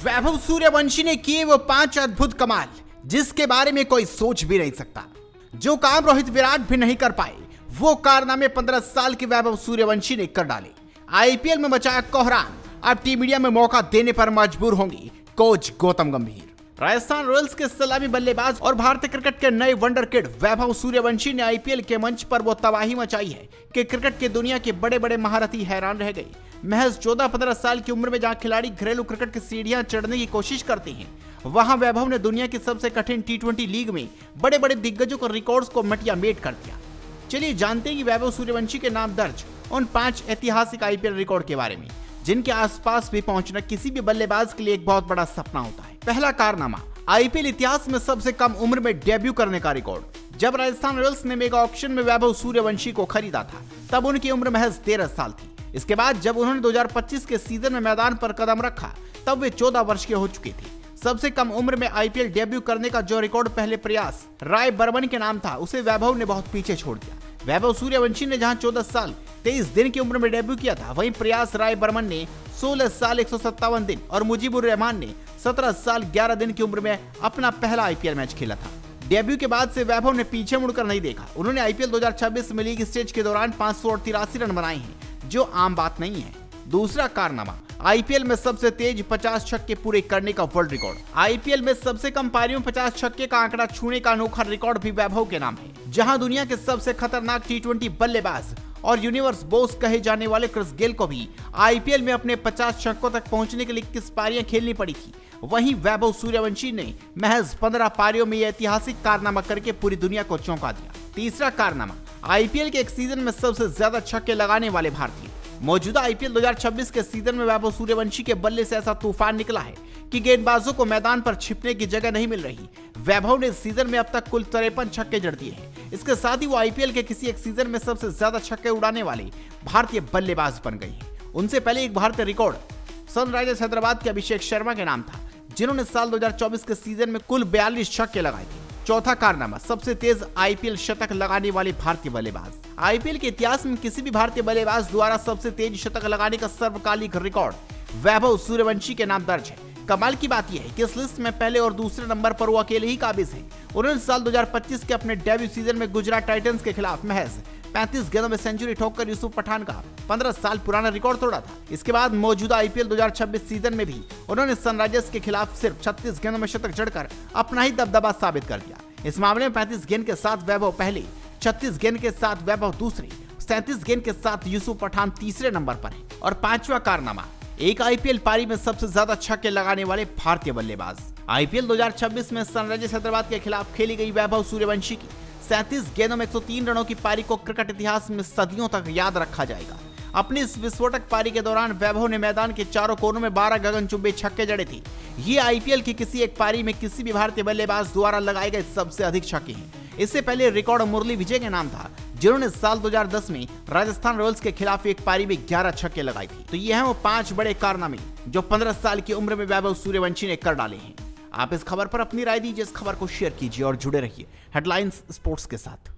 वैभव सूर्यवंशी ने किए वो 5 अद्भुत कमाल जिसके बारे में कोई सोच भी नहीं सकता। जो काम रोहित विराट भी नहीं कर पाए वो कारनामे 15 साल के वैभव सूर्यवंशी ने कर डाले। आईपीएल में मचाया कोहराम, अब टीम इंडिया में मौका देने पर मजबूर होंगे कोच गौतम गंभीर। राजस्थान रॉयल्स के सलामी बल्लेबाज और भारतीय क्रिकेट के नए वंडर किड वैभव सूर्यवंशी ने आईपीएल के मंच पर वो तबाही मचाई है कि क्रिकेट की दुनिया के बड़े बड़े महारथी हैरान रह गए। महज 14-15 साल की उम्र में जहां खिलाड़ी घरेलू क्रिकेट की सीढ़ियां चढ़ने की कोशिश करते हैं, वहां वैभव ने दुनिया की सबसे कठिन टी20 लीग में बड़े बड़े दिग्गजों के रिकॉर्ड्स को मटिया-मेट कर दिया। चलिए जानते हैं कि वैभव सूर्यवंशी के नाम दर्ज उन 5 ऐतिहासिक आईपीएल रिकॉर्ड के बारे में जिनके आसपास भी पहुंचना किसी भी बल्लेबाज के लिए एक बहुत बड़ा सपना होता है। पहला कारनामा, आईपीएल इतिहास में सबसे कम उम्र में डेब्यू करने का रिकॉर्ड। जब राजस्थान रॉयल्स ने मेगा ऑक्शन में वैभव सूर्यवंशी को खरीदा था तब उनकी उम्र महज 13 साल थी। इसके बाद जब उन्होंने 2025 के सीजन में मैदान पर कदम रखा तब वे 14 वर्ष के हो चुके थे। सबसे कम उम्र में आईपीएल डेब्यू करने का जो रिकॉर्ड पहले प्रयास राय बर्मन के नाम था उसे वैभव ने बहुत पीछे छोड़ दिया। वैभव सूर्यवंशी ने जहां 14 साल 23 दिन की उम्र में डेब्यू किया था, वहीं प्रयास राय बर्मन ने 16 साल 157 दिन और मुजीबुर रहमान ने 17 साल 11 दिन की उम्र में अपना पहला आईपीएल मैच खेला था। डेब्यू के बाद से वैभव ने पीछे मुड़कर नहीं देखा। उन्होंने आईपीएल 2026 में लीग स्टेज के दौरान 583 रन बनाए हैं, जो आम बात नहीं है। दूसरा कारनामा, आईपीएल में सबसे तेज 50 छक्के पूरे करने का वर्ल्ड रिकॉर्ड। आईपीएल में सबसे कम पारियों में 50 छक्के का आंकड़ा छूने का अनोखा रिकॉर्ड भी वैभव के नाम है। जहां दुनिया के सबसे खतरनाक टी20 बल्लेबाज और यूनिवर्स बॉस कहे जाने वाले क्रिस गेल को भी आईपीएल में अपने 50 छक्कों तक पहुंचने के लिए 21 पारियां खेलनी पड़ी थी, वहीं वैभव सूर्यवंशी ने महज 15 पारियों में यह ऐतिहासिक कारनामा करके पूरी दुनिया को चौंका दिया। तीसरा कारनामा, आईपीएल के एक सीजन में सबसे ज्यादा छक्के लगाने वाले भारतीय। मौजूदा आईपीएल 2026 के सीजन में वैभव सूर्यवंशी के बल्ले से ऐसा तूफान निकला है कि गेंदबाजों को मैदान पर छिपने की जगह नहीं मिल रही। वैभव ने इस सीजन में अब तक कुल 53 छक्के जड़ दिए हैं। इसके साथ ही वो आईपीएल के किसी एक सीजन में सबसे ज्यादा छक्के उड़ाने वाले भारतीय बल्लेबाज बन गए हैं। उनसे पहले एक भारतीय रिकॉर्ड सनराइजर्स हैदराबाद के अभिषेक शर्मा के नाम था, जिन्होंने साल 2024 के सीजन में कुल 42 छक्के लगाए थे। चौथा कारनामा, सबसे तेज आईपीएल शतक लगाने वाले भारतीय बल्लेबाज। आईपीएल के इतिहास में किसी भी भारतीय बल्लेबाज द्वारा सबसे तेज शतक लगाने का सर्वकालिक रिकॉर्ड वैभव सूर्यवंशी के नाम दर्ज है। कमाल की बात यह है कि इस लिस्ट में पहले और दूसरे नंबर पर वो अकेले ही काबिज हैं। उन्होंने साल 2025 के अपने डेब्यू सीजन में गुजरात टाइटंस के खिलाफ महज 35 गेंदों में सेंचुरी ठोककर यूसुफ पठान का 15 साल पुराना रिकॉर्ड तोड़ा था। इसके बाद मौजूदा आईपीएल 2026 सीजन में भी उन्होंने सनराइजर्स के खिलाफ सिर्फ 36 गेंदों में शतक जड़कर अपना ही दबदबा साबित कर दिया। इस मामले में 35 गेंद के साथ वैभव पहले, 36 गेंद के साथ वैभव दूसरे, 37 गेंद के साथ यूसुफ पठान तीसरे नंबर पर है। और पांचवा कारनामा, एक आईपीएल पारी में सबसे ज्यादा छक्के लगाने वाले भारतीय बल्लेबाज। आईपीएल 2026 में सनराइजर्स हैदराबाद के खिलाफ खेली गई वैभव सूर्यवंशी की 37 गेंदों में 103 रनों की पारी को क्रिकेट इतिहास में सदियों तक याद रखा जाएगा। अपनी इस विस्फोटक पारी के दौरान वैभव ने मैदान के चारों कोनों में 12 गगनचुंबी छक्के जड़े थे। ये आईपीएल की किसी एक पारी में किसी भी भारतीय बल्लेबाज द्वारा लगाए गए सबसे अधिक छक्के हैं। इससे पहले रिकॉर्ड मुरली विजय के नाम था, जिन्होंने साल 2010 में राजस्थान रॉयल्स के खिलाफ एक पारी में 11 छक्के लगाए थे। तो ये हैं वो 5 बड़े कारनामे जो 15 साल की उम्र में वैभव सूर्यवंशी ने कर डाले हैं। आप इस खबर पर अपनी राय दीजिए, इस खबर को शेयर कीजिए और जुड़े रहिए हेडलाइंस स्पोर्ट्स के साथ।